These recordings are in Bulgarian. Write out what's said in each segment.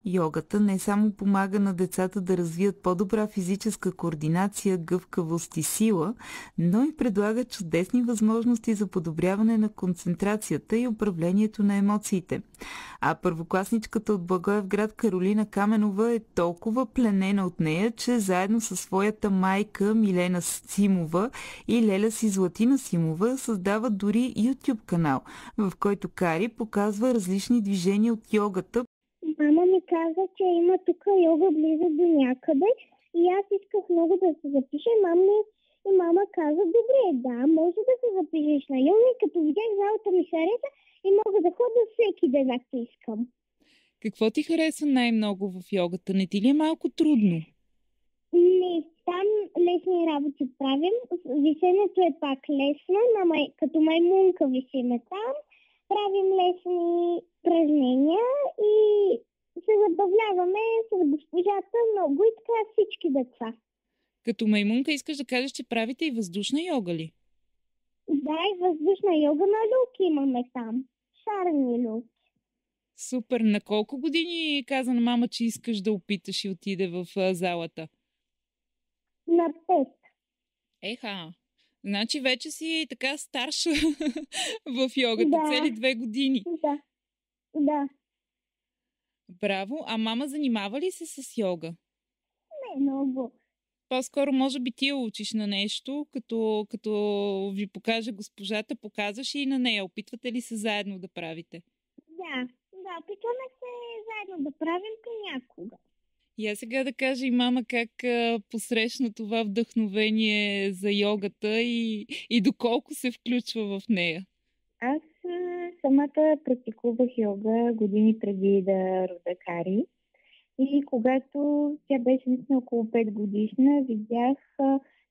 Йогата не само помага на децата да развият по-добра физическа координация, гъвкавост и сила, но и предлага чудесни възможности за подобряване на концентрацията и управлението на емоциите. А първокласничката от Благоевград Каролина Каменова е толкова пленена от нея, че заедно със своята майка Милена Симова и леля си Златина Симова създават дори YouTube канал, в който Кари показва различни движения от йогата. Мама ми каза, че има тук йога близо до някъде и аз исках много да се запиша. Мама каза, добре, да, може да се запишеш на йога и като видях залата ми хареса и мога да ходя всеки ден, ако искам. Какво ти харесва най-много в йогата? Не ти ли е малко трудно? Не, там лесни работи правим. Висенето е пак лесно, като маймунка висиме там. Правим лесни упражнения и се забавляваме с госпожата много и така всички деца. Като маймунка искаш да кажеш, че правите и въздушна йога ли? Да, и въздушна йога на люки имаме там. Шарени люки. Супер! На колко години каза на мама, че искаш да опиташ и отиде в залата? На 5. Еха! Значи вече си така старша в йогата, Да. цели 2 години. Да. Браво! А мама занимава ли се с йога? Не много. По-скоро може би ти я учиш на нещо, като ви покаже госпожата, показваш и на нея. Опитвате ли се заедно да правите? Да, опитваме се заедно да правим понякога. И аз сега да кажа и мама как посрещна това вдъхновение за йогата и доколко се включва в нея. Аз самата практикувах йога години преди да рода Кари. И когато тя беше наистина около 5 годишна, видях,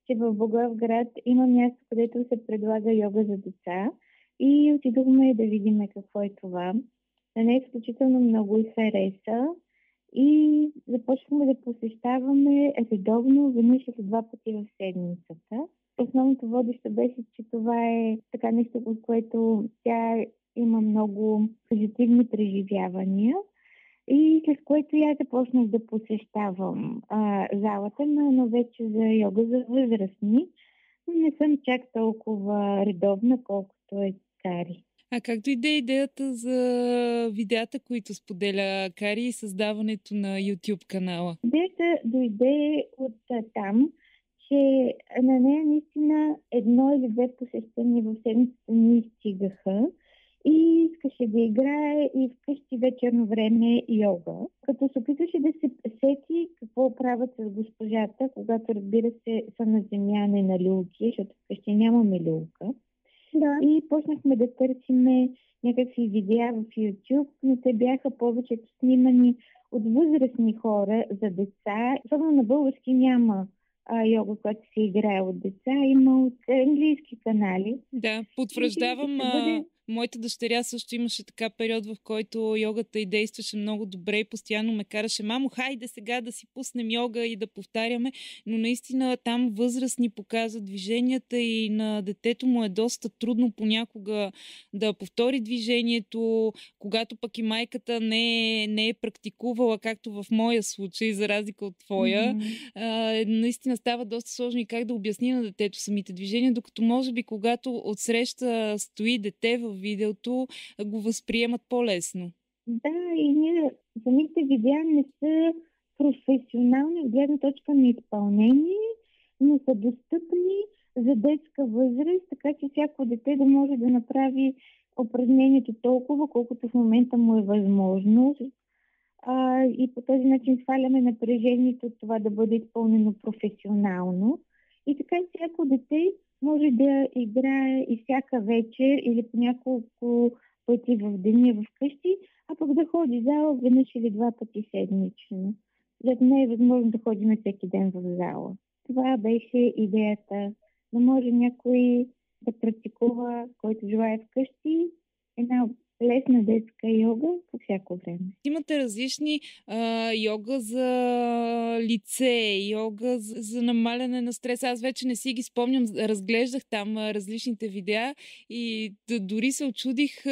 че в Благоевград има място, където се предлага йога за деца. И отидохме да видим какво е това. На нея изключително много и хареса. И започнахме да посещаваме редовно, веднъж или 2 пъти в седмицата. Основното водещо беше, че това е така нещо, от което тя има много позитивни преживявания. И след което я започнах да посещавам залата, но вече за йога за възрастни. Не съм чак толкова редовна, колкото е Кари. А как дойде идеята за видеята, които споделя Кари и създаването на YouTube канала? Идеята дойде от там, че на нея наистина 1 или 2 посещения в седмицата ни стигаха и искаше да играе и вкъщи вечерно време йога. Като се опитваше да се сети какво правят с госпожата, когато разбира се са на земя, не на люлки, защото вкъщи нямаме люлка. Да. И почнахме да търсиме някакви видеа в YouTube, но те бяха повечето снимани от възрастни хора за деца. Особено на български няма йога, която се играе от деца. Има от английски канали. Да, потвърждавам. Моята дъщеря също имаше така период, в който йогата й действаше много добре и постоянно ме караше: мамо, хайде сега да си пуснем йога и да повтаряме, но наистина там възрастни показват движенията и на детето му е доста трудно понякога да повтори движението, когато пък и майката не е практикувала, както в моя случай, за разлика от твоя. Наистина става доста сложно и как да обясни на детето самите движения, докато може би когато отсреща стои дете в видеото, го възприемат по-лесно. Да, и ние самите видеа не са професионални от гледна точка на изпълнение, но са достъпни за детска възраст, така че всяко дете да може да направи упражнението толкова, колкото в момента му е възможно. И по този начин сваляме напрежението от това да бъде изпълнено професионално. И така всяко дете може да играе и всяка вечер или по няколко пъти в деня вкъщи, а пък да ходи зала веднъж или 2 пъти седмично. За не е възможно да ходим всеки ден в зала. Това беше идеята. Да може някой да практикува, който живее вкъщи, една лесна детска йога по всяко време. Имате различни йога за лице, йога за намаляне на стрес. Аз вече не си ги спомням, разглеждах там различните видеа и дори се очудих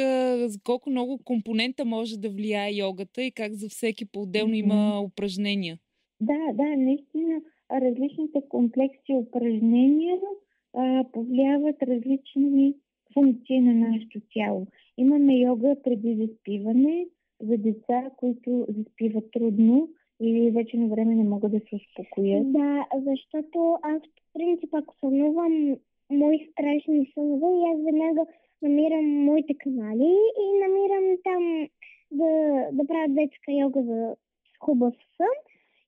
за колко много компонента може да влияе йогата и как за всеки по-отделно има упражнения. Да, наистина различните комплекси упражнения повлияват различни функции на нашето тяло. Имаме йога преди заспиване за деца, които заспиват трудно или вече на време не могат да се успокоят. Да, защото аз в принцип, ако сънувам мои страшни сънове, и аз веднага намирам моите канали и намирам там да правя детска йога за хубав сън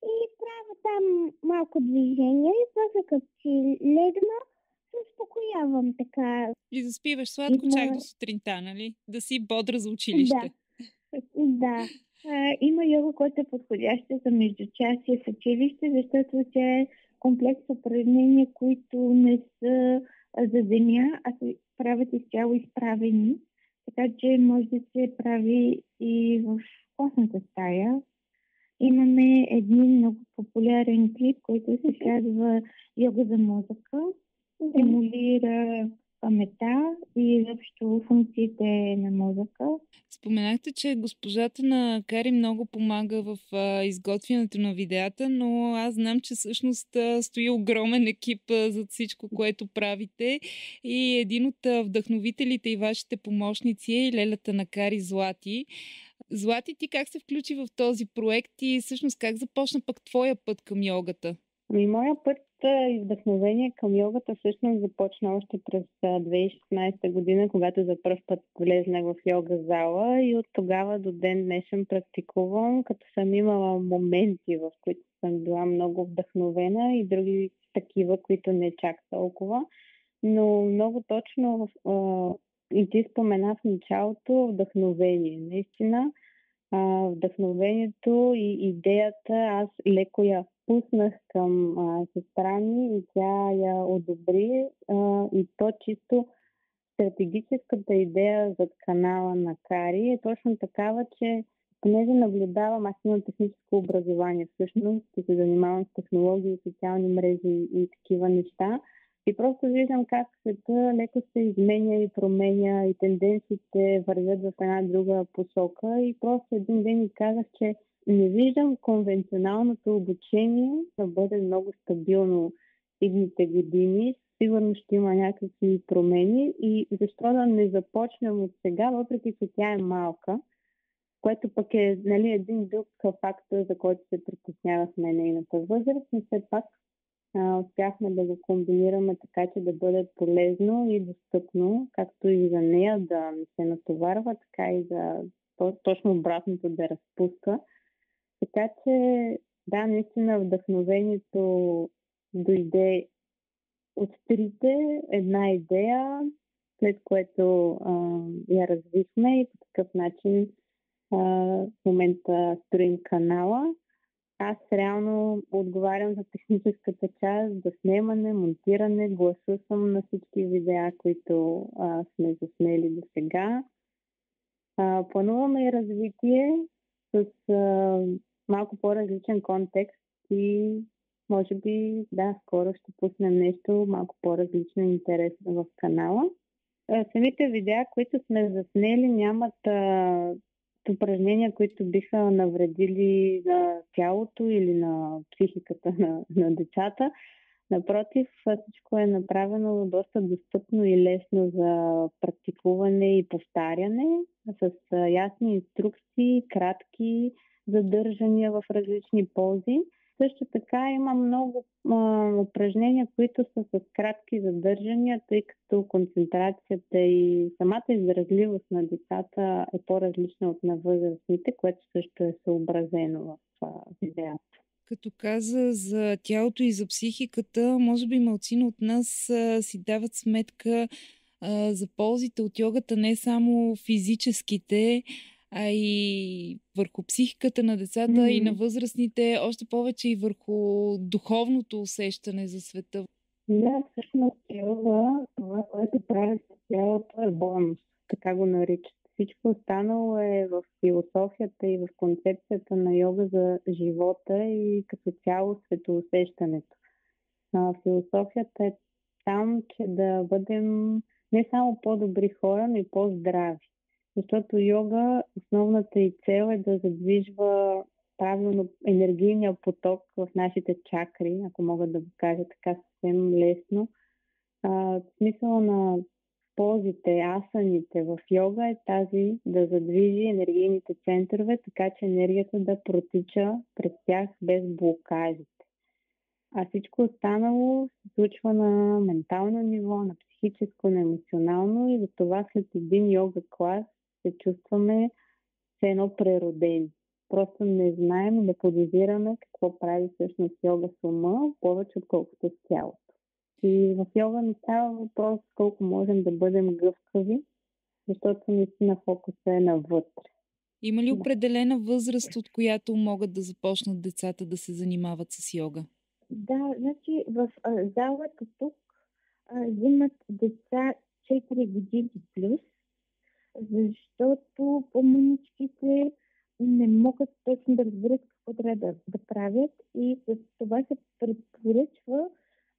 и правя там малко движение и после като си легна, се успокоявам така. И заспиваш сладко чак до сутринта, нали? Да си бодра за училище. Да. Има йога, който е подходяща за междучасие в училище, защото тя е комплекс упражнения, които не са за деня, а се правят изцяло изправени. Така че може да се прави и в класната стая. Имаме един много популярен клип, който се казва Йога за мозъка. Стимулира паметта и изобщо функциите на мозъка. Споменахте, че госпожата на Кари много помага в изготвянето на видеята, но аз знам, че всъщност стои огромен екип зад всичко, което правите и един от вдъхновителите и вашите помощници е и лелята на Кари Злати. Злати, ти как се включи в този проект и всъщност как започна пък твоя път към йогата? Моя път и вдъхновение към йогата всъщност започна още през 2016 година, когато за първ път влезнах в йога зала и от тогава до ден днешен практикувам, като съм имала моменти, в които съм била много вдъхновена и други такива, които не чак толкова. Но много точно и ти спомена в началото вдъхновение. Наистина вдъхновението и идеята аз леко я пуснах към сестра ми и тя я одобри и то чисто стратегическата идея зад канала на Кари е точно такава, че понеже наблюдавам, аз имам техническо образование всъщност и се занимавам с технологии, социални мрежи и такива неща. И просто виждам как света леко се изменя и променя и тенденциите вървят в една друга посока. И просто един ден ми казах, че не виждам конвенционалното обучение да бъде много стабилно идните години. Сигурно ще има някакви промени и защо да не започнем от сега, въпреки че тя е малка, което пък е един друг фактор, за който се притеснявахме нейната възраст, но все пак успяхме да го комбинираме така, че да бъде полезно и достъпно, както и за нея да не се натоварва, така и за точно обратното да разпуска. Така че, да, наистина вдъхновението дойде от трите, една идея, след което я развихме и по такъв начин в момента строим канала. Аз реално отговарям за техническата част, за снимане, монтиране, гласа съм на всички видеа, които сме заснели до сега. Плануваме и развитие с малко по-различен контекст и може би, скоро ще пуснем нещо малко по-различно и интересно в канала. Самите видеа, които сме заснели, нямат упражнения, които биха навредили на тялото или на психиката на децата. Напротив, всичко е направено доста достъпно и лесно за практикуване и повтаряне, с ясни инструкции, кратки задържания в различни пози. Също така има много упражнения, които са с кратки задържания, тъй като концентрацията и самата изразливост на децата е по-различна от на възрастните, което също е съобразено в видеото. Като каза за тялото и за психиката, може би малцина от нас си дават сметка за ползите от йогата, не само физическите, а и върху психиката на децата и на възрастните, още повече и върху духовното усещане за света. Да, всъщност йога, това, което прави с тялото е бонус, така го наричат. всичко останало е в философията и в концепцията на йога за живота и като цяло светоусещането. Философията е там, че да бъдем не само по-добри хора, но и по-здрави. Защото йога, основната и цел е да задвижва правилно енергийния поток в нашите чакри, ако мога да го кажа така съвсем лесно. Смисъла на позите, асаните в йога е тази да задвижи енергийните центрове, така че енергията да протича през тях без блокажите. А всичко останало се случва на ментално ниво, на психическо, на емоционално и за това след един йога клас се чувстваме все едно преродени. Просто не знаем, не подозираме какво прави всъщност йога с ума, повече отколкото с тялото. И в йога не става въпрос колко можем да бъдем гъвкави, защото наистина фокусът е навътре. Има ли определена възраст, от която могат да започнат децата да се занимават с йога? Да, значи в залата тук взимат деца 4 години плюс, защото по-мъничките не могат точно да разберат какво трябва да правят и за това се препоръчва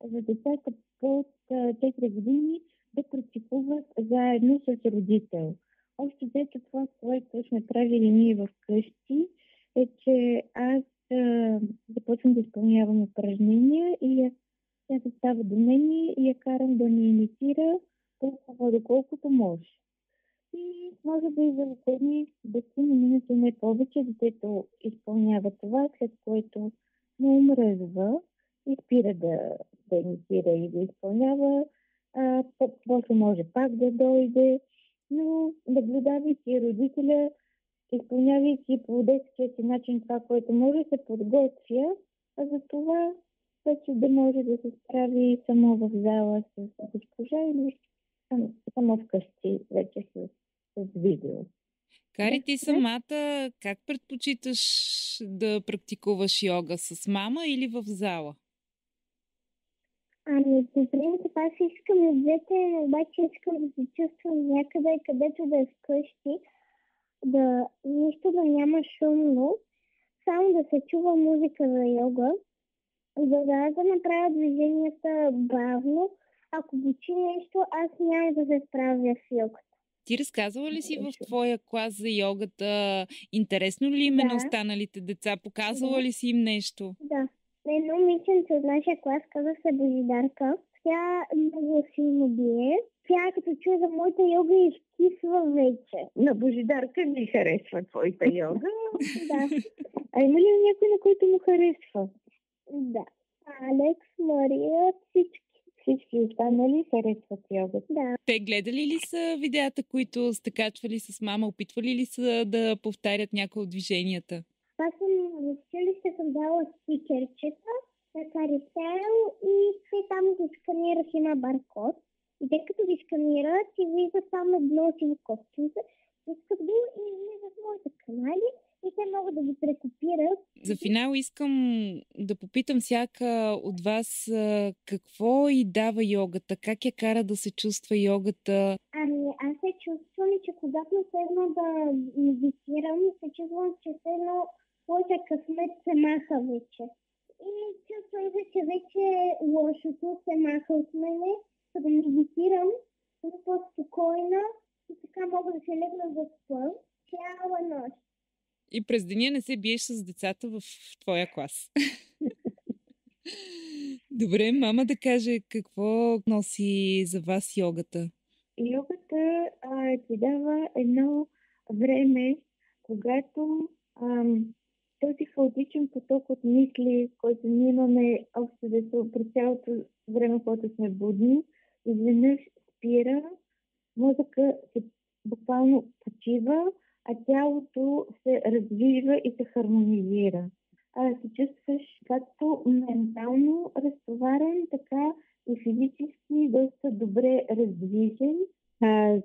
за децата под 4 години да практикуват заедно с родител. Общо взето това, което сме правили ние в къщи, е, че аз започвам да изпълнявам упражнения и тя се става до мен и я карам да ми имитира толкова доколкото може. И може да и за околни 10 минути, не повече, детето изпълнява това, след което му омръзва и спира да имитира и да изпълнява. После може пак да дойде, но наблюдавайки родителя, изпълнявайки по детския си начин това, което може, се подготвя, а за това вече да може да се справи само в зала с госпожа или само вкъщи вече с видео. Кари, ти самата как предпочиташ да практикуваш йога? С мама или в зала? По принцип аз искам и двете, но обаче искам да се чувствам някъде, където да е вкъщи, да нищо да няма шумно, само да се чува музика за йога, за да направя движенията бавно. Ако бучи нещо, аз няма да се справя с йогата. Ти разказвала ли си в твоя клас за йогата? Интересно ли им е на останалите деца? Показвала ли си им нещо? Да. Едно момиченце от нашия клас, казва се Божидарка. Тя много силно бие. Тя като чуе за моята йога изкисва вече. На Божидарка не харесва твоята йога. Да. А има ли някой, на който му харесва? Да. Алекс, Мария, всички останали харесват йогата. Да. Те гледали ли са видеята, които сте качвали с мама? Опитвали ли са да повтарят някои от движенията? Аз в училище съм дала стикерчета на карусел и там ги сканираш, има баркод. И те като ги сканират и виждат само едно сиво копченце, искат го и влизат в моите канали и те могат да ги прекопират. За финал искам да попитам всяка от вас какво й дава йогата, как я кара да се чувства йогата? Аз се чувствам, че когато седна да медитирам, се чувствам, че седна моята късмет се маха вече. И чувствам, че вече лошото се маха от мене, за да медитирам, съм по-спокойна и така мога да се легна за спън цяла нощ. И през деня не се биеш с децата в твоя клас. Добре, мама да каже какво носи за вас йогата. Йогата ти дава едно време, когато този хаотичен поток от мисли, който ние имаме общо дето през цялото време, когато сме будни, изведнъж спира, мозъка се буквално почива, а тялото се раздвижва и се хармонизира. Се чувстваш както ментално разтоварен, така и физически доста добре раздвижен.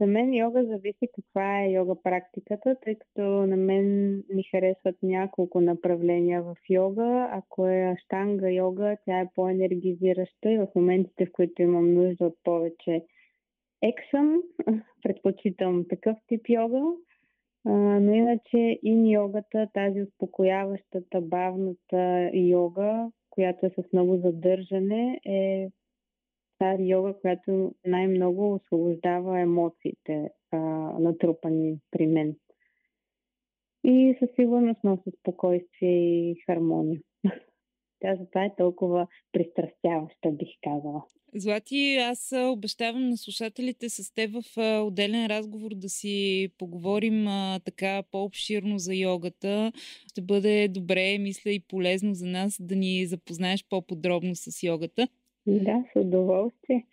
За мен йога зависи каква е йога практиката, тъй като на мен ми харесват няколко направления в йога. Ако е аштанга йога, тя е по-енергизираща и в моментите, в които имам нужда от повече екшън, предпочитам такъв тип йога. Но иначе йогата, тази успокояващата, бавната йога, която е с много задържане, е тази йога, която най-много освобождава емоциите, натрупани при мен. И със сигурност носи спокойствие и хармония. Тя затова е толкова пристрастяваща, бих казала. Злати, аз обещавам на слушателите с теб в отделен разговор да си поговорим така по-обширно за йогата. Ще бъде добре, мисля, и полезно за нас да ни запознаеш по-подробно с йогата. Да, с удоволствие.